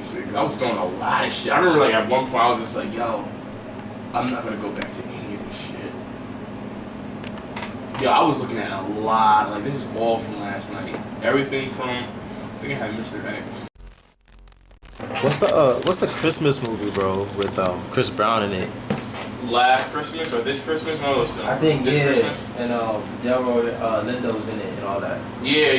honestly, because I was doing a lot of shit. I remember like at one point I was just like, yo, I'm not gonna go back to any of this shit. Yeah, I was looking at a lot. Like this is all from last night. Everything from I think I had Mr. X. What's the Christmas movie, bro, with Chris Brown in it? Last Christmas or this Christmas? One of those two. I think this Christmas. And Delroy Lindo was in it and all that. Yeah.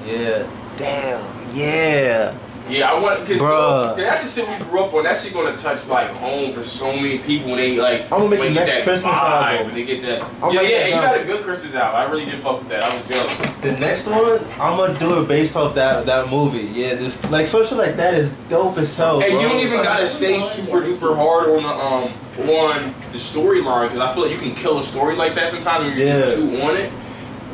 Yeah. Damn. Yeah. Yeah, I want because that's the shit we grew up on. That shit gonna touch like home for so many people when they like. I'm gonna make the next Christmas album. When they get that. Yeah, you got a good Christmas album. I really did fuck with that. I was jealous. The next one, I'm gonna do it based off that movie. Yeah, this like social like that is dope as hell. And bro. you don't even gotta stay super duper hard on the storyline because I feel like you can kill a story like that sometimes when you're just too on it.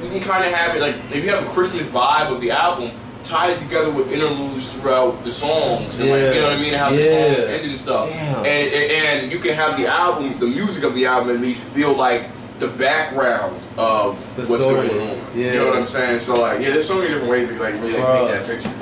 You can kind of have it like if you have a Christmas vibe of the album. Tie it together with interludes throughout the songs, and like, you know what I mean, and how the songs end and stuff. And you can have the album, the music of the album, at least feel like the background of what's going on. You know what I'm saying? So like, there's so many different ways to like really paint that picture.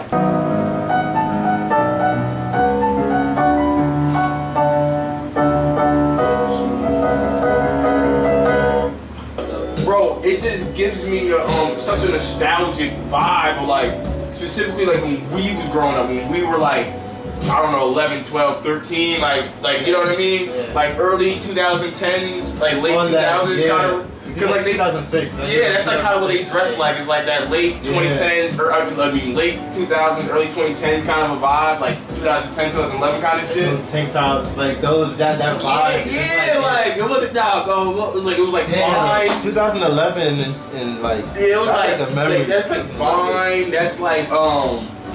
Bro, it just gives me such a nostalgic vibe of like. Specifically, like when we was growing up, when we were like, I don't know, 11, 12, 13, like you know what I mean? Yeah. Like early 2010s, like late 2000s kind of. Because like 2006. That's like kind of what they dress like. It's like that late 2010s, or I mean late 2000s, early 2010s kind of a vibe, like 2010, 2011 kind of shit. Those tank tops, like those that vibe. Yeah, like it wasn't that. It was like Vine. 2011 and like it was like a memory. That's like Vine. That's like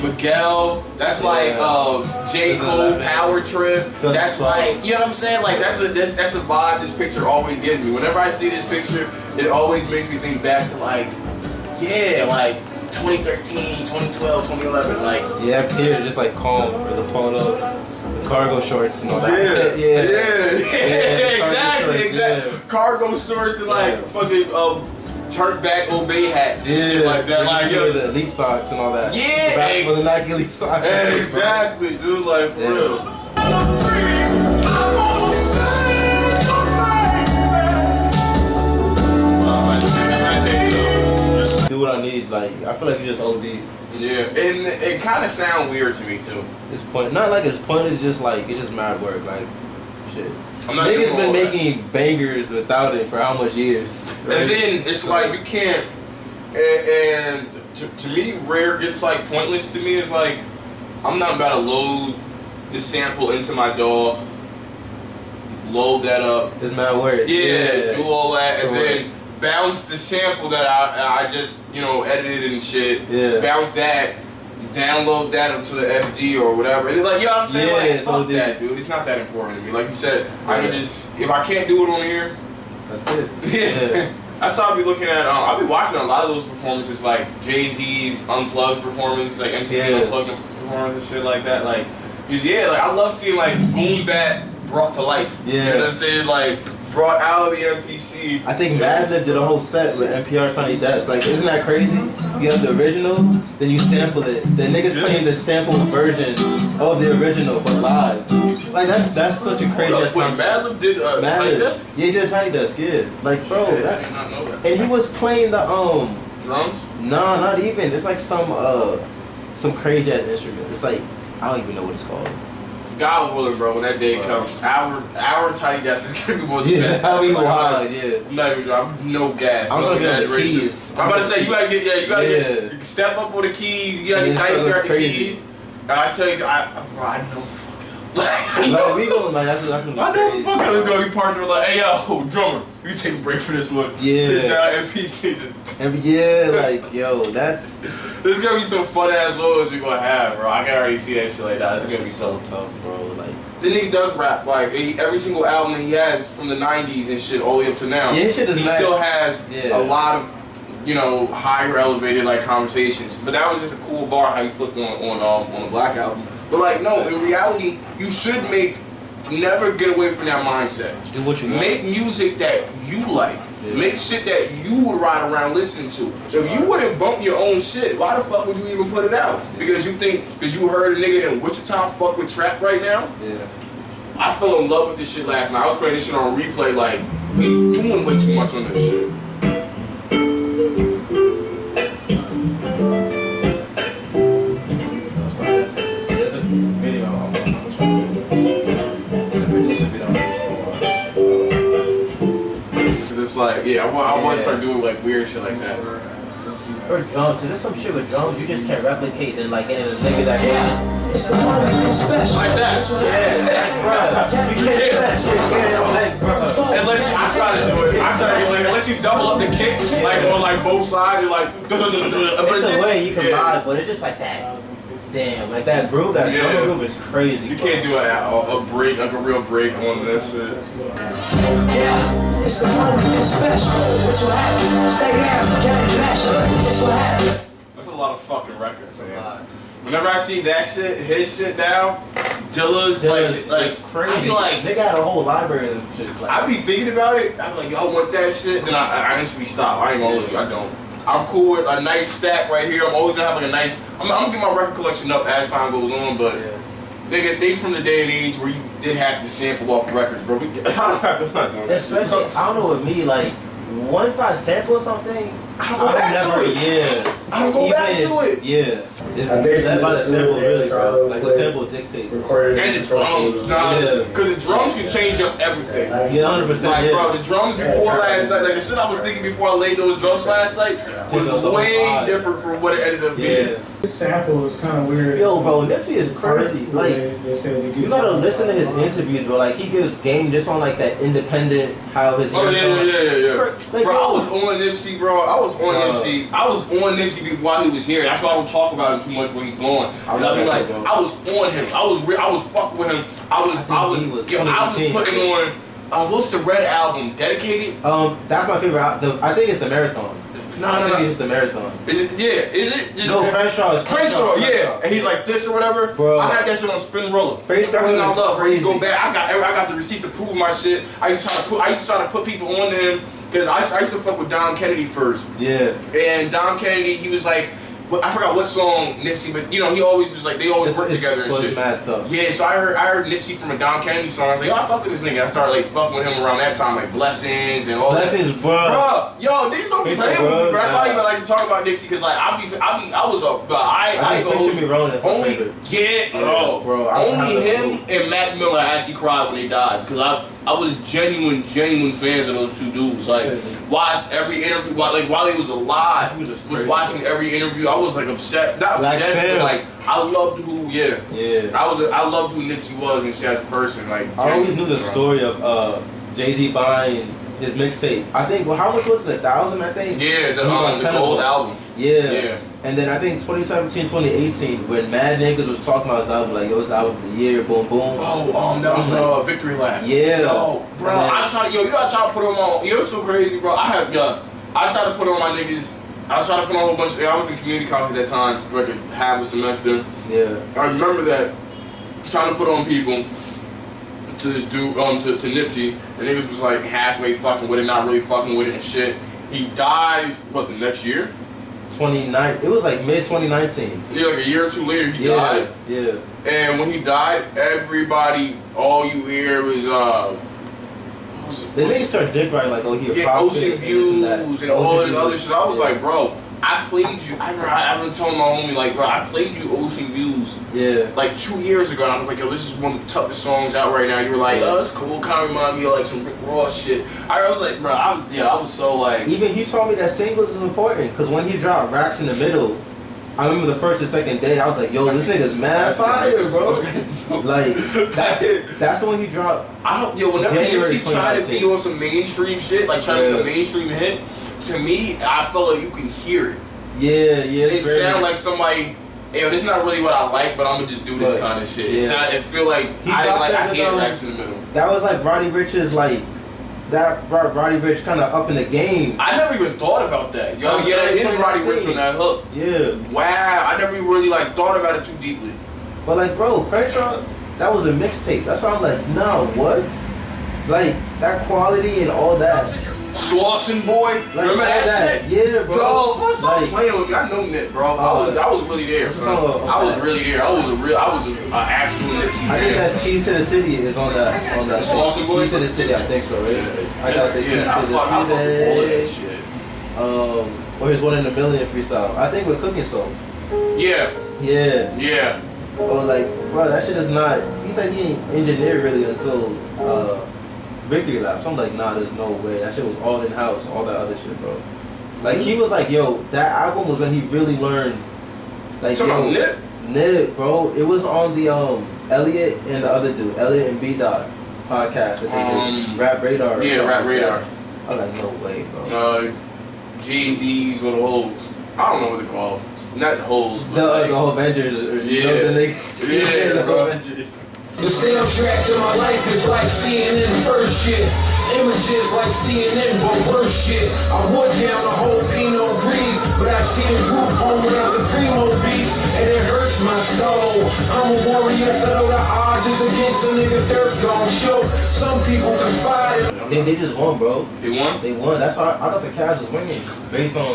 Miguel. That's like J. Cole, Power Trip. That's like, you know what I'm saying? Like that's the vibe this picture always gives me. Whenever I see this picture, it always makes me think back to like 2013, 2012, 2011. Like up here just like calm for the polo, the cargo shorts and all that. Exactly. Cargo shorts and like fucking turn back obey hats and shit like that. Like the elite socks and all that. Yeah, the Nike elite socks. Exactly, dude. Like for real. Do what I need. Like I feel like you just OD. Yeah, and it kind of sound weird to me too. It's point, not like it's point. It's just like it's just mad work. Like shit. Niggas been making bangers without it for how much years? Right? And then it's like you can't. And to me, rare gets like pointless to me. It's like I'm not about to load the sample into my DAW, load that up. It's mad work. Yeah, do all that, and then bounce the sample that I just edited and shit. Yeah. Bounce that. Download that onto the SD or whatever. It's like, you know what I'm saying? Like, fuck that, dude. It's not that important to me. Like you said, I can just, if I can't do it on here, that's it. Yeah. That's how I'll be looking at, I'll be watching a lot of those performances, like Jay-Z's Unplugged performance, like MTV Unplugged performance and shit like that. Like, like I love seeing like boom bap brought to life. Yeah. You know what I'm saying? Like, brought out of the MPC. I think Madlib did a whole set with NPR Tiny Desk. Like, isn't that crazy? You have the original, then you sample it. The niggas playing the sample version of the original, but live. Like, that's such a crazy ass concept. Madlib did Tiny Desk? Yeah, he did a Tiny Desk, yeah. Like, bro, I did not know that. And he was playing the, drums? No, not even. It's like some crazy ass instrument. It's like, I don't even know what it's called. God willing, bro, when that day comes, our Tiny Desk is gonna be one of the best. That'll be wild, yeah. I'm not even, I'm no gas, I'm no exaggeration. I'm about to say, you gotta get, step up with the keys, you gotta get nicer at the keys. And I tell you, I know the fuck up. Like, I know the fuck up. It's gonna be parts where like, hey yo, drummer, you take a break for this one. Yeah. Sit down, MPC, like, yo, that's... There's gonna be some fun ass lows we gonna have, bro. I can already see that shit like that. It's gonna be so tough, bro. Like, the nigga does rap. Like every single album he has from the '90s and shit all the way up to now. Yeah, shit is he still has a lot of higher elevated like conversations. But that was just a cool bar how you flipped on the Black album. But like no, in reality, you should never get away from that mindset. Do what you want. Make music that you like. Yeah. Make shit that you would ride around listening to. If you wouldn't bump your own shit, why the fuck would you even put it out? Because you heard a nigga in Wichita fuck with trap right now? Yeah. I fell in love with this shit last night. I was playing this shit on replay, like, we doing way too much on this shit. There's a video I'm trying to do. It's a producer video It's like, yeah, I want to start doing like weird shit like that. Or drums, there's some shit with drums you just can't replicate and like any of the nigga that can. It's somebody special. Like that. Yeah, bro. You can't do that shit, bro. Unless I try to do it. I try to like, unless you double up the kick, like on like both sides, you're like. It's a way you can vibe, but it's just like that. Damn, like that groove, that drum groove is crazy. You can't do a break, like a real break on this shit. Yeah, it's somebody special. What's what happens? Stay down, can't international. What's what happens? That's a lot of fucking records, man. Whenever I see that shit, his shit down, Dilla's like crazy. I feel like they got a whole library of them shits. Like, I be thinking about it. I'm like, y'all want that shit? Then I instantly stop. I ain't gonna hold you. I don't. I'm cool with a nice stack right here. I'm always gonna have like a nice. I'm gonna get my record collection up as time goes on, but they from the day and age where you did have to sample off the records, bro. Especially, I don't know with me, like once I sample something, I don't go back to it. Yeah, I don't go back to it. Yeah, it's that's why the sample really, bro. Like the sample dictates. And the drums, because the drums can change up everything. Yeah, 100%. Like, bro, the drums before last night, like the shit I was thinking before I laid those drums last night was way different from what it ended up being. This sample is kind of weird. Yo, bro, Nipsey is crazy. Like, you gotta listen to his interviews, bro. Like, he gives game just on like that independent, how his. Oh yeah. Like, bro, I was on Nipsey, bro. I was on Nipsey before he was here. That's why I don't talk about him too much when he's gone. I be like, I was on him. I was fucking with him. I was putting on. What's the Red album? Dedicated? That's my favorite. I think it's the Marathon. No. It's the Marathon. Is it? Yeah. Is it? Just no, Crenshaw. Yeah. And he's like this or whatever. Bro, I had that shit on spin roller. Everything I love. Crazy. Go back. I got the receipts to prove my shit. I used to try to put people on to him because I used to fuck with Dom Kennedy first. Yeah. And Dom Kennedy, he was like. I forgot what song Nipsey, but you know he always was like they always work together and shit. Yeah, so I heard Nipsey from a Dom Kennedy song. I was like, yo, I fuck with this nigga. I started like fucking with him around that time, like Blessings and all Blessings, that. bro. Yo, niggas don't be playing with me, bro. That's why I even like to talk about Nipsey, cause like I was up, but I go only him and Mac Miller actually cried when they died, cause I was genuine fans of those two dudes. Like watched every interview, while he was alive, was watching every interview. I was like upset, not obsessed, but like I loved who, I loved who Nipsey was and shit as a person. Like I always knew the story of Jay-Z buying his mixtape. I think how much was it? 1,000, I think. Yeah, the gold album. Yeah. And then I think 2017, 2018, when Mad Niggas was talking about his album, like, yo, it's album of the year, boom, boom. That was like, Victory Lap. Yeah. Yo, bro, I try to put them on. You know what's so crazy, bro? I try to put on my niggas. I was trying to put on a whole bunch. I was in community college at that time for like half a semester. Yeah. I remember that trying to put on people to this dude, to Nipsey, and niggas was like halfway fucking with it, not really fucking with it and shit. He dies, the next year? 29. It was like mid 2019. Yeah, like a year or two later he died. Yeah. And when he died, everybody, all you hear was the niggas start dick riding like, oh, he a prophet. Ocean Views and all this other shit. I was like, bro, I played you. I remember telling my homie, like, bro, I played you Ocean Views. Yeah. Like 2 years ago, and I was like, yo, this is one of the toughest songs out right now. You were like, oh, it's cool. Kind of remind me of like some Rick Ross shit. I was like, bro, I was so like. Even he told me that singles is important because when he dropped Racks in the Middle, I remember the first and second day, I was like, yo, this nigga's mad fire, bro. Like, that's the one he dropped. Whenever Nipsey tried to be on some mainstream shit, like trying to be a mainstream hit, to me, I felt like you can hear it. Yeah. It sounded like somebody, yo, this is not really what I like, but I'm gonna just do this kind of shit. It feel like I hate Racks in the Middle. That was like Roddy Ricch's that brought Roddy Ricch kind of up in the game. I never even thought about that. Yo, that is Roddy Ricch on that hook. Yeah. Wow, I never even really thought about it too deeply. But like, bro, Crenshaw, that was a mixtape. That's why I'm like, no, what? Like that quality and all that. Slauson Boy. Like, Remember that shit? Yeah, bro. Yo, what's stop like, playing with me? I know Nip, bro. I was really there, bro. I was really there. I was an actual Nipsey fan. I think that's Keys to the City is on that. Slauson Boy? Keys to the City, I think so, right? I got the Keys to the City. I fuck all of that shit. Or his 1 in a Million freestyle. I think with Cooking Soul. Yeah. Yeah. Yeah. Or like, bro, that shit is not. He said he ain't engineered really until Victory Laps. I'm like, nah, there's no way. That shit was all in house, all that other shit, bro. Like he was like, yo, that album was when he really learned. Like, yo, Nip, bro. It was on the Elliot and the other dude, Elliot and B Dot podcast that they did. Rap Radar. Yeah, Rap Radar. I was like, no way, bro. Jay-Z's little holes. I don't know what they're called. It's not holes, but the whole Avengers. Yeah, bro. Avengers. The soundtrack to my life is like CNN first shit. Images like CNN, but worse shit. I went down the whole Pinot Gris, but I see the group home without the Primo beats, and it hurts my soul. I'm a warrior, so the odds is against a nigga dirt gon' show. Some people can fight it. They just won, bro. They won? They won. That's why I thought the Cavs was winning based on.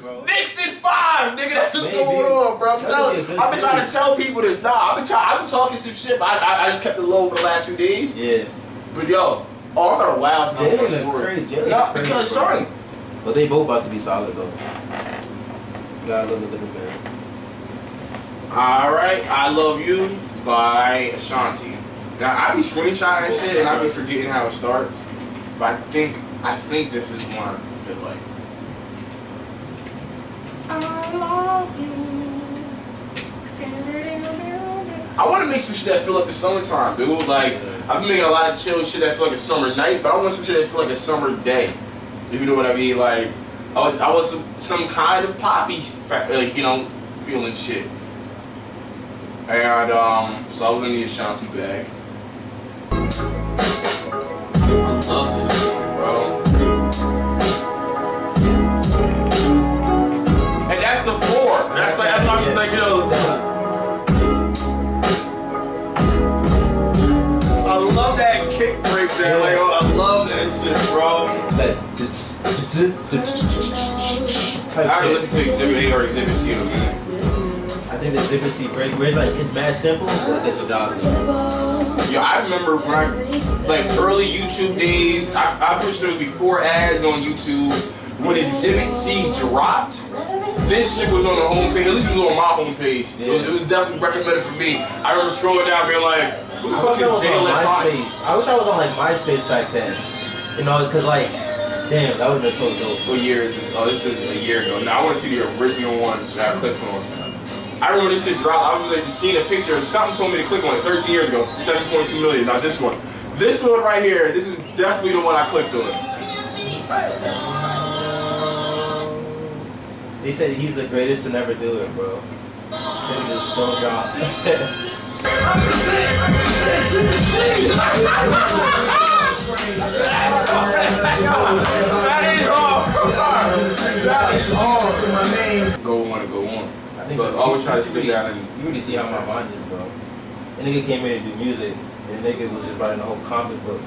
Bro. Nixon 5, nigga. That's what's going on, bro. I've been trying to tell people this. Nah, I've been talking some shit, but I just kept it low for the last few days. Yeah. But yo, I got a wild story. No, because son. But they both about to be solid though. You gotta love the little man. Alright, I Love You by Ashanti. Now I be screenshotting shit and I be forgetting how it starts. But I think this is one that like I love you. I want to make some shit that feel like the summertime, dude. Like, I've been making a lot of chill shit that feel like a summer night, but I want some shit that feel like a summer day. If you know what I mean. Like, I want some kind of poppy, like, you know, feeling shit. And, so I was in the Ashanti bag. I love this shit, bro. And that's the floor. That's like, you know. I love that kick break there. Like, I love that shit, bro. I already listened to Exhibit A or Exhibit C again. I think the Exhibit C break where it's like it's mad simple, but it's a job. Yo, I remember when like early YouTube days, I pushed there before ads on YouTube. When Exhibit C dropped, this shit was on the homepage. At least it was on my homepage. Yeah. It was definitely recommended for me. I remember scrolling down being like, who the fuck is Jay Left? I wish I was on like MySpace back then. You know, cause like, damn, that would have been so dope. What year is this? Oh, this is a year ago. Now I want to see the original one, so I clicked on it. I remember this shit dropped. I was like seeing a picture. Something told me to click on it 13 years ago. 7.2 million. Not this one. This one right here. This is definitely the one I clicked on. They said he's the greatest to never do it, bro. Said he just don't drop. Go on. I think but always try to sit down and you really see how my mind is, bro. The nigga came here to do music, and the nigga was just writing a whole comic book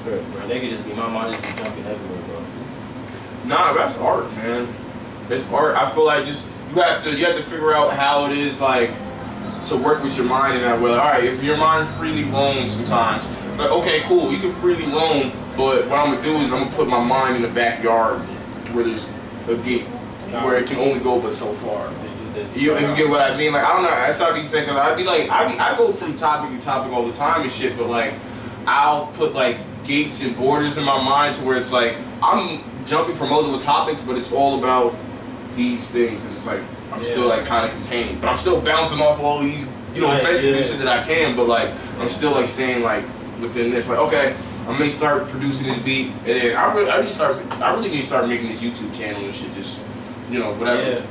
script, bro. Nigga just be, my mind just be jumping everywhere, bro. Nah, that's art, man. It's art. I feel like just you have to figure out how it is like to work with your mind in that way. Like, all right, if your mind freely roams sometimes, like okay, cool, you can freely roam, but what I'm gonna do is I'm gonna put my mind in the backyard where there's a gate where it can only go but so far. You get what I mean? Like I don't know. That's how I be saying. Cause I go from topic to topic all the time and shit. But like, I'll put like gates and borders in my mind to where it's like I'm jumping from multiple topics, but it's all about these things, and it's like I'm still like kind of contained, but I'm still bouncing off all these fences and shit that I can. But like I'm still like staying like within this. Like okay, I may start producing this beat, and then I really need to start making this YouTube channel and shit. Just whatever. Yeah.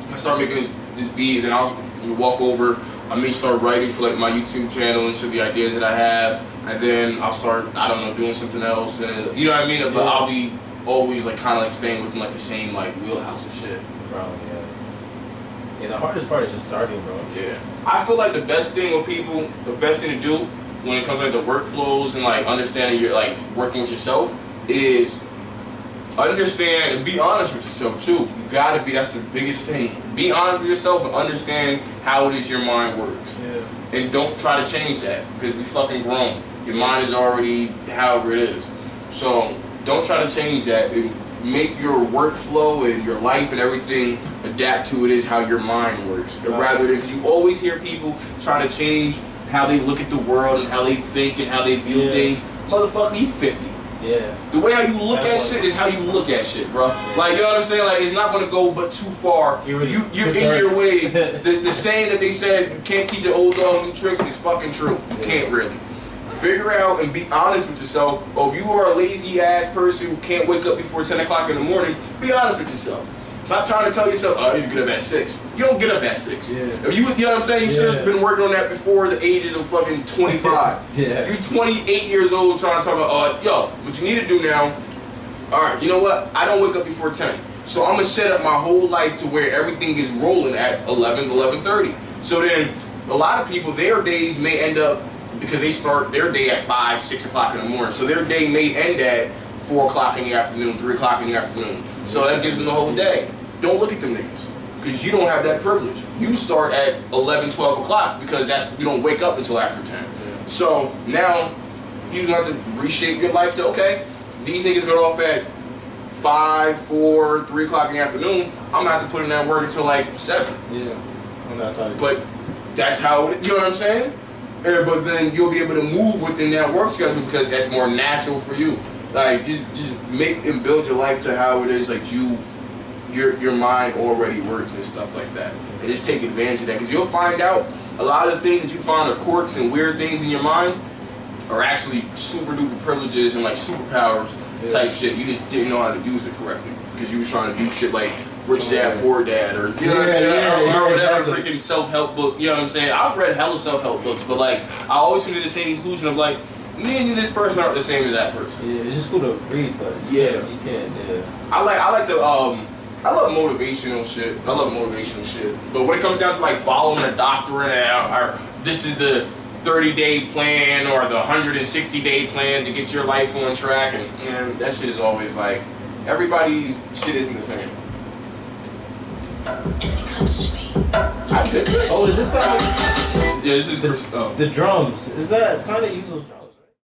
I start making this beat, and then I'll walk over. I may start writing for like my YouTube channel and shit, the ideas that I have, and then I'll start doing something else, and you know what I mean. But I'll be always like kind of like staying within like the same like wheelhouse of shit. Bro, yeah. The hardest part is just starting, bro. Yeah. I feel like the best thing to do when it comes to like the workflows and like understanding your like working with yourself is understand and be honest with yourself too. You gotta be, that's the biggest thing. Be honest with yourself and understand how it is your mind works. Yeah. And don't try to change that because we fucking grown. Your mind is already however it is. So don't try to change that. And make your workflow and your life and everything adapt to it is how your mind works. Rather than, because you always hear people trying to change how they look at the world and how they think and how they view things. Motherfucker, you 50. Yeah. The way how you look at shit is how you look at shit, bro. Like, you know what I'm saying? Like, it's not gonna go but too far. You're in your ways. The saying that they said you can't teach an old dog new tricks is fucking true. You can't really. Figure out and be honest with yourself. Or if you are a lazy ass person who can't wake up before 10 o'clock in the morning, be honest with yourself. Stop trying to tell yourself, oh, I need to get up at 6. You don't get up at 6. Yeah. If you know what I'm saying? You should have been working on that before the ages of fucking 25. Yeah. You're 28 years old trying to talk about, yo, what you need to do now, all right, you know what? I don't wake up before 10. So I'm going to set up my whole life to where everything is rolling at 11, 11:30. So then a lot of people, their days may end up, because they start their day at 5, 6 o'clock in the morning. So their day may end at 4 o'clock in the afternoon, 3 o'clock in the afternoon. So that gives them the whole day. Don't look at them niggas, because you don't have that privilege. You start at 11, 12 o'clock because you don't wake up until after 10. So now you have to reshape your life to, okay, these niggas go off at 5, 4, 3 o'clock in the afternoon. I'm gonna have to put in that work until like 7. Yeah. But that's how it, you know what I'm saying? But then you'll be able to move within that work schedule because that's more natural for you. Like just make and build your life to how it is like your mind already works and stuff like that. And just take advantage of that, because you'll find out a lot of the things that you find are quirks and weird things in your mind are actually super duper privileges and like superpowers type shit. You just didn't know how to use it correctly because you was trying to do shit like Rich Dad, Poor Dad, or you know what I mean? Or whatever freaking self-help book. You know what I'm saying? I've read hella self-help books, but like I always come to the same conclusion of like, me and this person aren't the same as that person. Yeah, it's just cool to read, but you can't. I like the I love motivational shit. But when it comes down to like following a doctrine or this is the 30-day plan or the 160-day plan to get your life on track, and that shit is always like, everybody's shit isn't the same. And it comes to me. I did this. Oh, is this like? Yeah, this is Chris. The drums. Is that kind of use those drums?